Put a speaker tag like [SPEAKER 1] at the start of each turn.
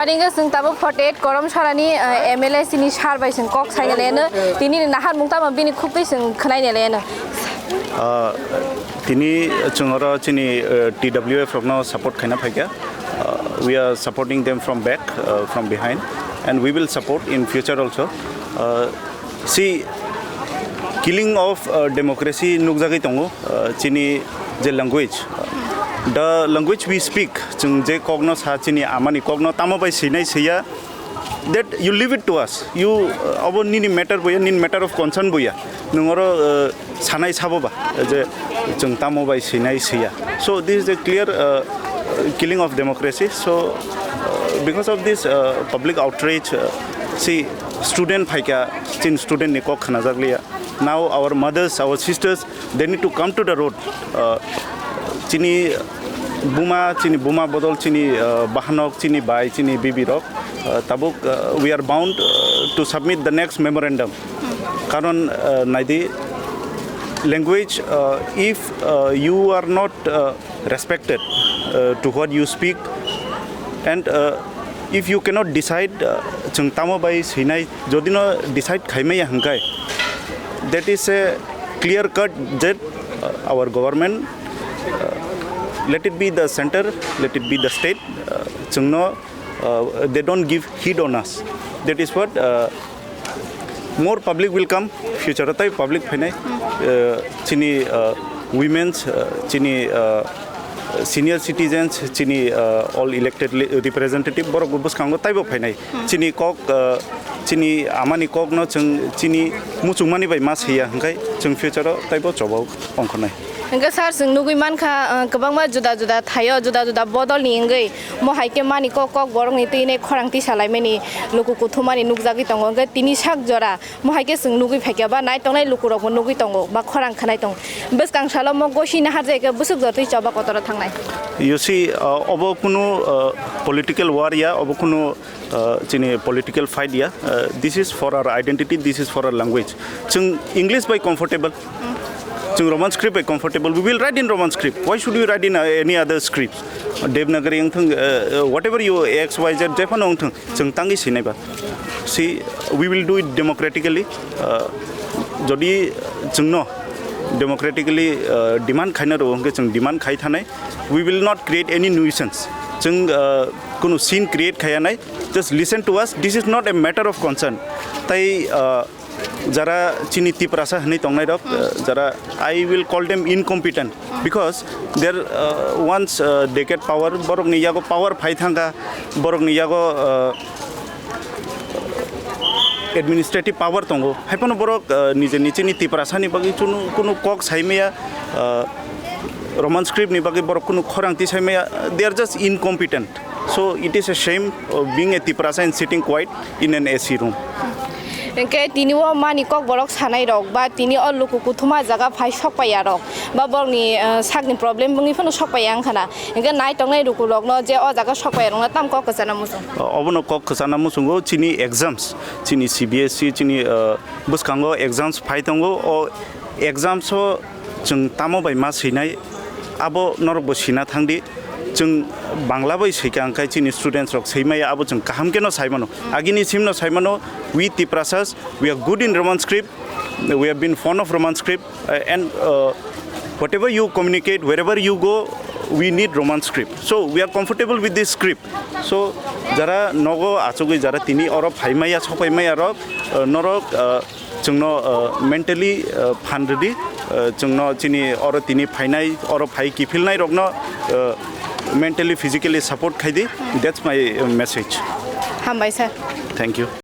[SPEAKER 1] Paringa sing tabu fortet korom sarani MLA sini sarbai sing kok saina lena tini nahan mungta mabini Khumpui sing khnai ne lena
[SPEAKER 2] tini chungora chini TWF from support khaina phaiga we are supporting them from back from behind and we will support in future also see killing of democracy nukjagai tongo chini the language we speak chung je kogno sa chini amani kogno tamo bai sinai sia that you leave it to us you abo nini matter boya nin matter of concern boya nungoro sanai sabo ba je chung tamo bai sinai sia so this is a clear killing of democracy so because of this public outrage see student phaika chin student ni kok khana jaglia now our mothers our sisters they need to come to the road chini buma bodol chini bahanok chini bai chini bibi rok tabuk we are bound to submit the next memorandum karon naidi language if you are not respected to what you speak and if you cannot decide chung tamo bai sinai jodino decide khaimai hangkai that is a clear cut that our government let it be the center let it be the state chungno they don't give heed on us that is what more public will come future tai public phainai chini women's chini senior citizens chini all elected representative borok bus kango taibo phainai chini kok chini amani kok no chini muchungmani bai mas hiya hangkai chung future taibo chobau ongkhonai
[SPEAKER 1] Enggak sar sing nugui manka kebang ma juda thayo juda bodol ni engai mo haike mani kok borong ni tine khorang ti salai meni luku kuthumani nugjagi tongo engai tini sak jora mo haike sing nugui phaikya ba nai tongnai luku rok nugui tongo ba khorang khanai tong bes kang salo mo gosi na harje ke busuk jorti choba kotora thangnai
[SPEAKER 2] you see obo kunu political war ya obo kunu chini political fight ya this is for our identity this is for our language chung english by comfortable Roman script is comfortable. We will write in Roman script. Why should we write in any other scripts? Devnagari whatever you X Y Z Japan chung tangi sinai ba. See, we will do it democratically. Jodi chungno democratically demand khaina ro hongke chung demand khai thanai. We will not create any nuisance. Chung kuno scene create khaya nai. Just listen to us. This is not a matter of concern. Tai jara chini tiprasa hani tongnai rok jara I will call them incompetent because there once they get power borok ni yago power phai thanga borok ni yago administrative power tongo haipono borok nije niche ni tiprasa ni bagi chunu kuno kok saimeya roman script ni bagi borok kuno khorang ti saimeya they are just incompetent so it is a shame being a tiprasa and sitting quiet in an AC room
[SPEAKER 1] Engke tini wo mani kok borok sanai rok ba tini all luku kuthuma jaga phai sokpaya rok ba borni sakni problem bungi phono sokpaya angkhana engke nai tongnai ruku rok no je o jaga sokpaya rok na tam kok khasana musung
[SPEAKER 2] obono kok khasana musungo chini exams chini CBSE chini buskango exams phai tongo o exams so chung tamo bai ma sinai abo norok bo sina thangdi chung bangla bai seika angkai chini students rok seimaya abo chung kaham keno saimano agini simno saimano we tiprasas we are good in roman script we have been fond of roman script and whatever you communicate wherever you go we need roman script so we are comfortable with this script so jara nogo achogui jara tini oro phaimaya sopaimaya rok norok chungno mentally phandri chungno chini oro tini phainai oro phai kifilnai rokno mentally physically support khaidi that's my message
[SPEAKER 1] Hambai sir
[SPEAKER 2] thank you